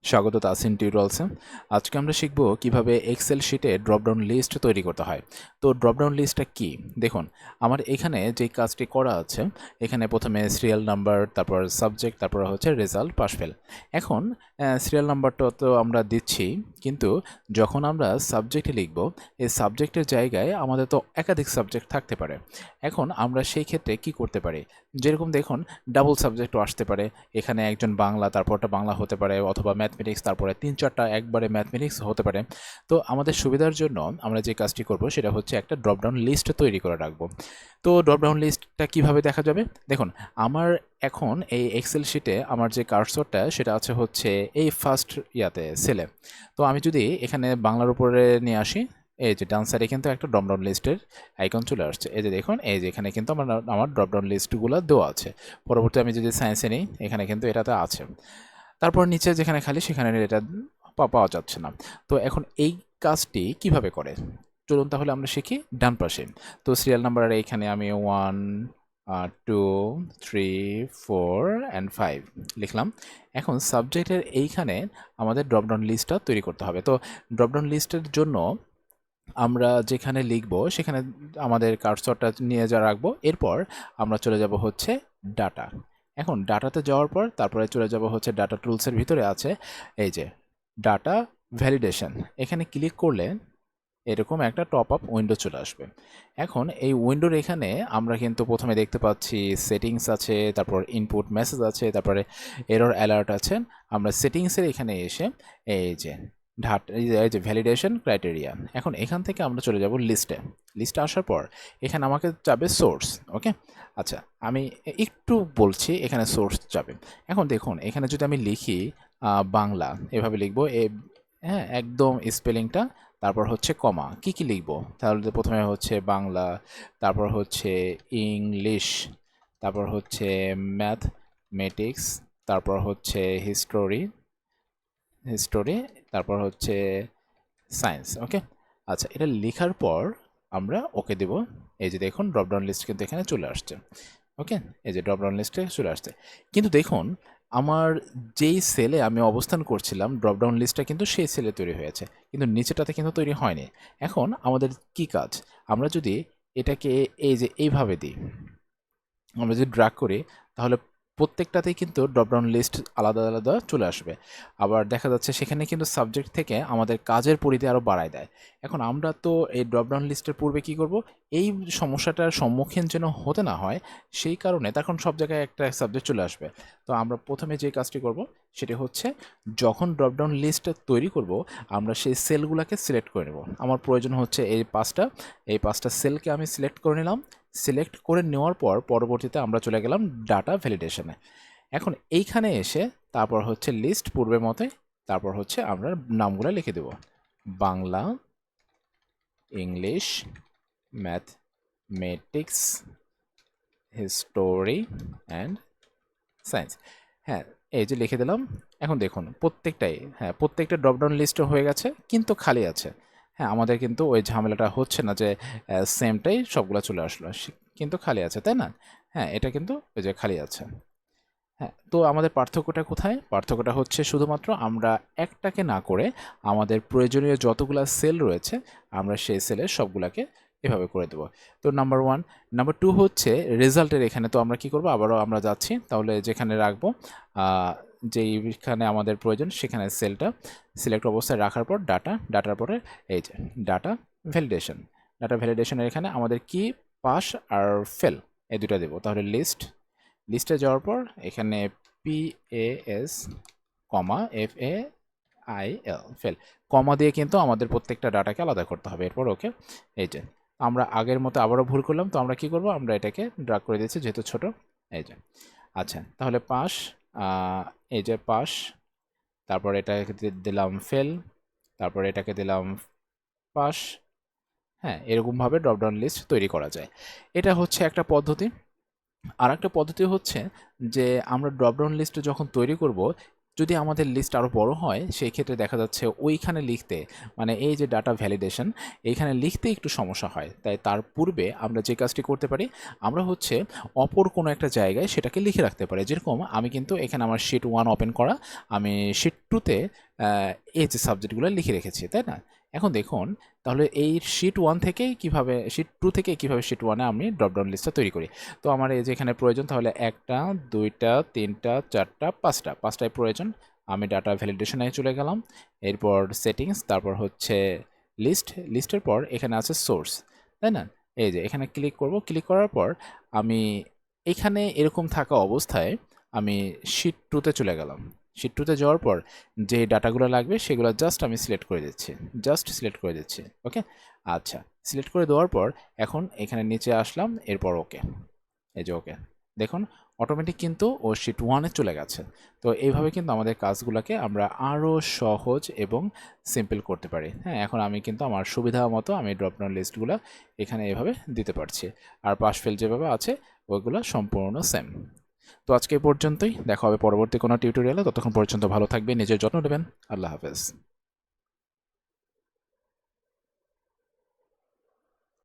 স্বাগত তাসিন টিউটোরিয়ালসে। আজকে আমরা শিখব কিভাবে এক্সেল শিটে ড্রপডাউন লিস্ট তৈরি করতে হয়। তো ড্রপডাউন লিস্টটা কি? দেখুন, আমার এখানে যে কাজটি করা আছে, এখানে প্রথমে সিরিয়াল নাম্বার, তারপর সাবজেক্ট, তারপর হচ্ছে রেজাল্ট, পাস ফেল। এখন সিরিয়াল নাম্বারটা তো আমরা দিচ্ছি, কিন্তু যখন আমরা সাবজেক্টে লিখব, এই সাবজেক্টের জায়গায় আমাদের তো একাধিক সাবজেক্ট থাকতে পারে। এখন আমরা সেই ক্ষেত্রে কি করতে পারি? যেরকম দেখুন, ডাবল সাবজেক্টও আসতে পারে। এখানে একজন বাংলা, তারপরটা বাংলা হতে পারে, অথবা ম্যাথমেটিক্স, তারপরে ৩-৪টা একবারে ম্যাথমেটিক্স হতে পারে। তো আমাদের সুবিধার জন্য আমরা যে কাজটি করব সেটা হচ্ছে একটা ড্রপডাউন লিস্ট তৈরি করে রাখবো। তো ড্রপডাউন লিস্টটা কিভাবে দেখা যাবে? দেখুন, আমার এখন এই এক্সেল শিটে আমার যে কার্সরটা সেটা আছে হচ্ছে এই ফার্স্ট সেলে। তো আমি যদি এখানে বাংলার উপরে নিয়ে আসি, এই যে ডান সাইডে কিন্তু একটা ড্রপডাউন লিস্টের আইকন চলে আসছে। এই যে দেখুন, এই যে এখানে কিন্তু আমার ড্রপডাউন লিস্টগুলো দেওয়া আছে। পরবর্তী আমি যদি সায়েন্সে নিই, এখানে কিন্তু এটাতে আছে। তারপর নিচে যেখানে খালি সেখানে এটা পাওয়া যাচ্ছে না। তো এখন এই কাজটি কিভাবে করে? চলুন তাহলে আমরা শিখি ডান পাশে। তো সিরিয়াল নাম্বার এইখানে আমি 1, 2, 3, 4 অ্যান্ড 5 লিখলাম। এখন সাবজেক্টের এইখানে আমাদের ড্রপডাউন লিস্টটা তৈরি করতে হবে। তো ড্রপডাউন লিস্টের জন্য আমরা যেখানে লিখব সেখানে আমাদের কার্সরটা নিয়ে যা রাখবো। এরপর আমরা চলে যাব হচ্ছে ডাটা। এখন ডাটাতে যাওয়ার পর তারপরে চলে যাব হচ্ছে ডাটা টুলসের ভিতরে আছে এই যে ডাটা ভ্যালিডেশন। এখানে ক্লিক করলে এরকম একটা টপ আপ উইন্ডো চলে আসবে। এখন এই উইন্ডোর এখানে আমরা কিন্তু প্রথমে দেখতে পাচ্ছি সেটিংস আছে, তারপর ইনপুট মেসেজ আছে, তারপরে এরর অ্যালার্ট আছে। আমরা সেটিংসের এখানে এসে এই যে এই যে ভ্যালিডেশন ক্রাইটেরিয়া, এখন এখান থেকে আমরা চলে যাব লিস্টে। লিস্টে আসার পর এখানে আমাকে যাবে সোর্স। ওকে, আচ্ছা, আমি একটু বলছি, এখানে সোর্স যাবে। এখন দেখুন, এখানে যদি আমি লিখি বাংলা, এভাবে লিখবো হ্যাঁ, একদম স্পেলিংটা, তারপর হচ্ছে কমা, কি কি লিখবো? তাহলে প্রথমে হচ্ছে বাংলা, তারপর হচ্ছে ইংলিশ, তারপর হচ্ছে ম্যাথমেটিক্স, তারপর হচ্ছে হিস্টোরি, তারপর হচ্ছে সায়েন্স। ওকে, আচ্ছা, এটা লেখার পর আমরা ওকে দেব। এই যে দেখুন, ড্রপডাউন লিস্ট কিন্তু এখানে চলে আসছে। ওকে, এই যে ড্রপডাউন লিস্টে চলে আসছে। কিন্তু দেখুন, আমার যেই সেলে আমি অবস্থান করছিলাম ড্রপডাউন লিস্টটা কিন্তু সেই সেলে তৈরি হয়েছে, কিন্তু নিচেটাতে কিন্তু তৈরি হয়নি। এখন আমাদের কি কাজ? আমরা যদি এটাকে এই যে এইভাবে দিই, আমরা যদি ড্র্যাগ করি, তাহলে প্রত্যেকটাতেই কিন্তু ড্রপডাউন লিস্ট আলাদা আলাদা চলে আসবে। আবার দেখা যাচ্ছে সেখানে কিন্তু সাবজেক্ট থেকে আমাদের কাজের পরিধি আরও বাড়ায় দেয়। এখন আমরা তো এই ড্রপডাউন লিস্টের পূর্বে কি করব? এই সমস্যাটার সম্মুখীন যেন হতে না হয়, সেই কারণে তখন সব জায়গায় একটা সাবজেক্ট চলে আসবে। তো আমরা প্রথমে যে কাজটি করব সেটি হচ্ছে, যখন ড্রপডাউন লিস্ট তৈরি করব, আমরা সেই সেলগুলোকে সিলেক্ট করে নেব। আমার প্রয়োজন হচ্ছে এই পাঁচটা সেলকে আমি সিলেক্ট করে নিলাম। সিলেক্ট করে নেওয়ার পর পরবর্তীতে আমরা চলে গেলাম ডাটা ভ্যালিডেশনে। এখন এইখানে এসে তারপর হচ্ছে লিস্ট পূর্বের মতে, তারপর হচ্ছে আমরা নামগুলো লিখে দেব, Bangla, English, mathematics, history and science. হ্যাঁ, এই যে লিখে দিলাম। এখন দেখুন প্রত্যেকটা ড্রপডাউন লিস্টও হয়ে গেছে, কিন্তু খালি আছে। হ্যাঁ, আমাদের কিন্তু ওই ঝামেলাটা হচ্ছে না যে সেমটাই সবগুলো চলে আসলো, কিন্তু খালি আছে, তাই না? হ্যাঁ, এটা কিন্তু ওই যে খালি আছে। হ্যাঁ, তো আমাদের পার্থক্যটা কোথায়? পার্থক্যটা হচ্ছে শুধুমাত্র আমরা একটাকে না করে আমাদের প্রয়োজনীয় যতগুলা সেল রয়েছে আমরা সেই সেলের সবগুলাকে এভাবে করে দেবো। তো নাম্বার 1। নাম্বার 2 হচ্ছে রেজাল্টের। এখানে তো আমরা কি করব? আবারও আমরা যাচ্ছি, তাহলে যেখানে রাখবো যেইখানে আমাদের প্রয়োজন সেখানে সেলটা সিলেক্ট অবস্থায় রাখার পর ডাটার পরে এই যে ডাটা ভ্যালিডেশন। ডাটা ভ্যালিডেশনের এখানে আমাদের কি, পাস আর ফেল, এই দুটো দেবো। তাহলে লিস্টে যাওয়ার পর এখানে PAS, FAIL, ফেল, কমা দিয়ে কিন্তু আমাদের প্রত্যেকটা ডাটাকে আলাদা করতে হবে। এরপর ওকে। এই যে আমরা আগের মতো আবারও ভুল করলাম, তো আমরা কি করব? আমরা এটাকে ড্রাগ করে দিচ্ছি যেহেতু ছোট। এই যে, আচ্ছা, তাহলে পাস, এই যে পাস, তারপর এটাকে দিলাম ফেল, তারপর এটাকে দিলাম পাস। হ্যাঁ, এরকমভাবে ড্রপডাউন লিস্ট তৈরি করা যায়। এটা হচ্ছে একটা পদ্ধতি। আরেকটা পদ্ধতি হচ্ছে যে আমরা ড্রপডাউন লিস্ট যখন তৈরি করব, যদি আমাদের লিস্ট আরও বড় হয় সেই ক্ষেত্রে দেখা যাচ্ছে ওইখানে লিখতে মানে এই যে ডাটা ভ্যালিডেশন এইখানে লিখতে একটু সমস্যা হয়, তাই তার পূর্বে আমরা যে কাজটি করতে পারি আমরা হচ্ছে অপর কোনো একটা জায়গায় সেটাকে লিখে রাখতে পারি। যেরকম আমি কিন্তু এখানে আমার শিট 1 ওপেন করা, আমি শিট 2তে এই যে সাবজেক্টগুলো লিখে রেখেছি, তাই না? এখন দেখুন তাহলে এই শিট 1 থেকে কিভাবে শিট 2 থেকে কিভাবে শিট 1-এ আমি ড্রপডাউন লিস্টটা তৈরি করি। তো আমার এই যে এখানে প্রয়োজন তাহলে 1টা 2টা 3টা 4টা 5টায় প্রয়োজন। আমি ডাটা ভ্যালিডেশনে চলে গেলাম, এরপর সেটিংস, তারপর হচ্ছে লিস্টের পর এখানে আছে সোর্স, তাই না? এই যে এখানে ক্লিক করব, ক্লিক করার পর আমি এখানে এরকম থাকা অবস্থায় আমি শিট 2তে চলে গেলাম। শিট 2তে যাওয়ার পর যে ডাটাগুলো লাগবে সেগুলো জাস্ট আমি সিলেক্ট করে দিচ্ছি, ওকে। আচ্ছা, সিলেক্ট করে দেওয়ার পর এখন এখানে নিচে আসলাম, এরপর ওকে, এই যে ওকে, দেখুন অটোমেটিক কিন্তু ও শিট 1-এ চলে গেছে। তো এইভাবে কিন্তু আমাদের কাজগুলোকে আমরা আরও সহজ এবং সিম্পল করতে পারি। হ্যাঁ, এখন আমি কিন্তু আমার সুবিধা মতো আমি ড্রপডাউন লিস্টগুলো এখানে এভাবে দিতে পারছি, আর পাশ ফেল যেভাবে আছে ওইগুলো সম্পূর্ণ সেম। তো আজকে এই পর্যন্তই, দেখা হবে পরবর্তী কোনো টিউটোরিয়ালে। ততক্ষণ পর্যন্ত ভালো থাকবেন, নিজের যত্ন নেবেন। আল্লাহ হাফেজ।